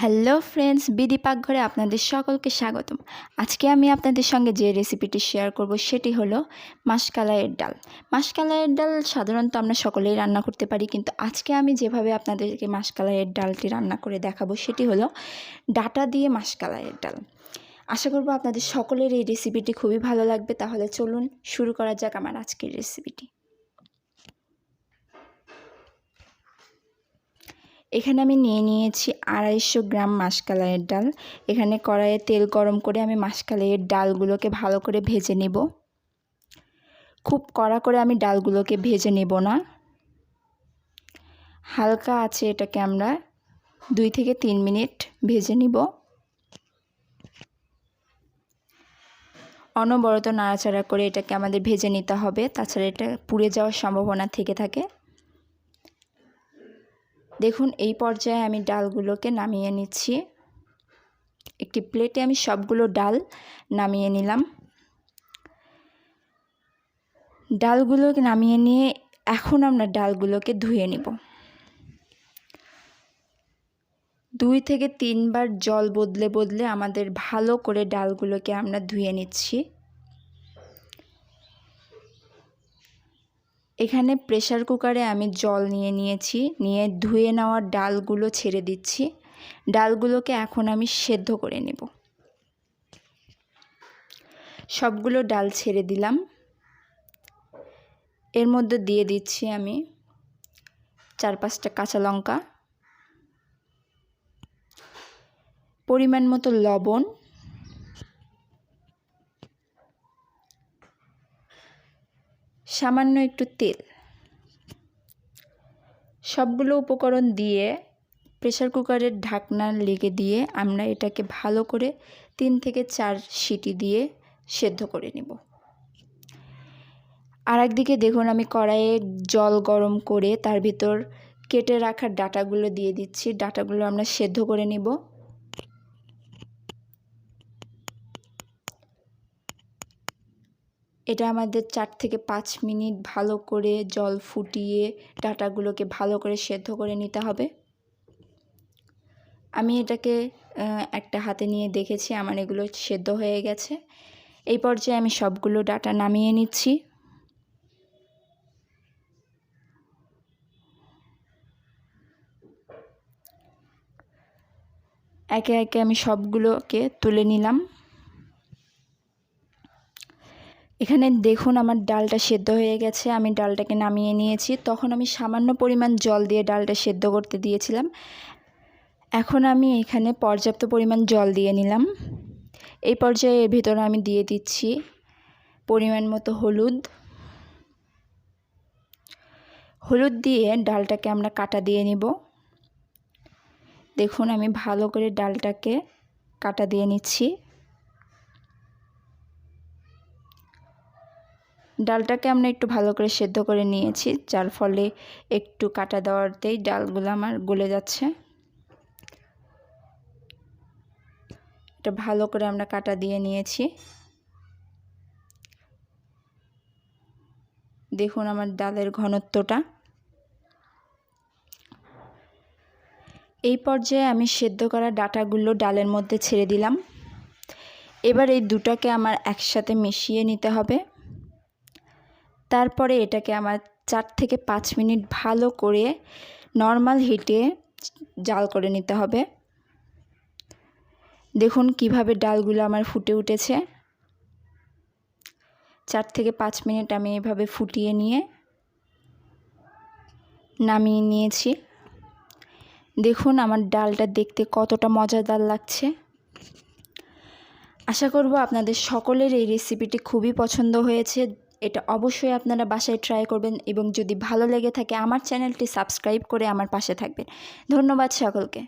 Hello friends, BD পাকঘরে আপনাদের সকলকে স্বাগতম। আজকে আমি আপনাদের সঙ্গে যে রেসিপিটি শেয়ার করব সেটি হলো মাশকালাইয়ের ডাল। মাশকালাইয়ের ডাল সাধারণত আমরা সকলেই রান্না করতে পারি, কিন্তু আজকে আমি যেভাবে আপনাদেরকে মাশকালাইয়ের ডালটি রান্না করে দেখাবো সেটি হলো ডাটা দিয়ে মাশকালাইয়ের ডাল। আশা করব আপনাদের সকলের এই রেসিপিটি খুবই ভালো লাগবে। তাহলে চলুন শুরু করা যাক আমার আজকের রেসিপিটি। এখানে আমি নিয়েছি 250 গ্রাম মাশকালাইয়ের ডাল। এখানে কড়াইয়ে তেল গরম করে আমি মাশকালাইয়ের ডালগুলোকে ভালো করে ভেজে নেব। খুব কড়া করে আমি ডালগুলোকে ভেজে নেব না, হালকা আছে এটাকে আমরা 2 থেকে 3 মিনিট ভেজে নিব। অনবরত নাড়াচাড়া করে এটাকে আমাদের ভেজে নিতে হবে, তাছাড়া এটা পুড়ে যাওয়ার সম্ভাবনা থেকে থাকে। দেখুন, এই পর্যায়ে আমি ডালগুলোকে নামিয়ে নিচ্ছি। একটি প্লেটে আমি সবগুলো ডাল নামিয়ে নিলাম। ডালগুলোকে নামিয়ে নিয়ে এখন আমরা ডালগুলোকে ধুয়ে নিব। 2 থেকে 3 বার জল বদলে বদলে আমাদের ভালো করে ডালগুলোকে আমরা ধুয়ে নিচ্ছি। এখানে প্রেসার কুকারে আমি জল নিয়েছি, নিয়ে ধুয়ে নেওয়া ডালগুলো ছেড়ে দিচ্ছি। ডালগুলোকে এখন আমি সেদ্ধ করে নেব। সবগুলো ডাল ছেড়ে দিলাম। এর মধ্যে দিয়ে দিচ্ছি আমি 4-5টা কাঁচা লঙ্কা, পরিমাণ মতো লবণ, সামান্য একটু তেল। সবগুলো উপকরণ দিয়ে প্রেসার কুকারের ঢাকনা লেগে দিয়ে আমরা এটাকে ভালো করে 3 থেকে 4 সিটি দিয়ে সেদ্ধ করে নেব। আর একদিকে দেখুন, আমি কড়াইয়ে জল গরম করে তার ভিতর কেটে রাখা ডাটাগুলো দিয়ে দিচ্ছি। ডাটাগুলো আমরা সেদ্ধ করে নেব। এটা আমাদের 4 থেকে 5 মিনিট ভালো করে জল ফুটিয়ে ডাটাগুলোকে ভালো করে সেদ্ধ করে নিতে হবে। আমি এটাকে একটা হাতে নিয়ে দেখেছি, আমার এগুলো সেদ্ধ হয়ে গেছে। এই পর্যায়ে আমি সবগুলো ডাটা নামিয়ে নিচ্ছি। একে একে আমি সবগুলোকে তুলে নিলাম। এখানে দেখুন, আমার ডালটা সেদ্ধ হয়ে গেছে। আমি ডালটাকে নামিয়ে নিয়েছি। তখন আমি সামান্য পরিমাণ জল দিয়ে ডালটা সেদ্ধ করতে দিয়েছিলাম। এখন আমি এখানে পর্যাপ্ত পরিমাণ জল দিয়ে নিলাম। এই পর্যায়ে এর ভিতরে আমি দিয়ে দিচ্ছি পরিমাণ মতো হলুদ দিয়ে ডালটাকে আমরা কাটা দিয়ে নিব। দেখুন, আমি ভালো করে ডালটাকে কাটা দিয়ে নিচ্ছি। ডালটাকে আমরা একটু ভালো করে সেদ্ধ করে নিয়েছি, যার ফলে একটু কাটা দেওয়াতেই ডালগুলো আমার গলে যাচ্ছে। এটা ভালো করে আমরা কাটা দিয়ে নিয়েছি। দেখুন আমার ডালের ঘনত্বটা। এই পর্যায়ে আমি সেদ্ধ করা ডাটাগুলো ডালের মধ্যে ছেড়ে দিলাম। এবার এই দুটাকে আমার একসাথে মিশিয়ে নিতে হবে। তারপরে এটাকে আমার 4 থেকে 5 মিনিট ভালো করে নর্মাল হিটে জাল করে নিতে হবে। দেখুন কিভাবে ডালগুলো আমার ফুটে উঠেছে। 4 থেকে 5 মিনিট আমি এভাবে ফুটিয়ে নিয়ে নামিয়ে নিয়েছি। দেখুন আমার ডালটা দেখতে কতটা মজাদার লাগছে। আশা করব আপনাদের সকলের এই রেসিপিটি খুবই পছন্দ হয়েছে। এটা অবশ্যই আপনারা বাসায় ট্রাই করবেন এবং যদি ভালো লেগে থাকে আমার চ্যানেলটি সাবস্ক্রাইব করে আমার পাশে থাকবেন। ধন্যবাদ সকলকে।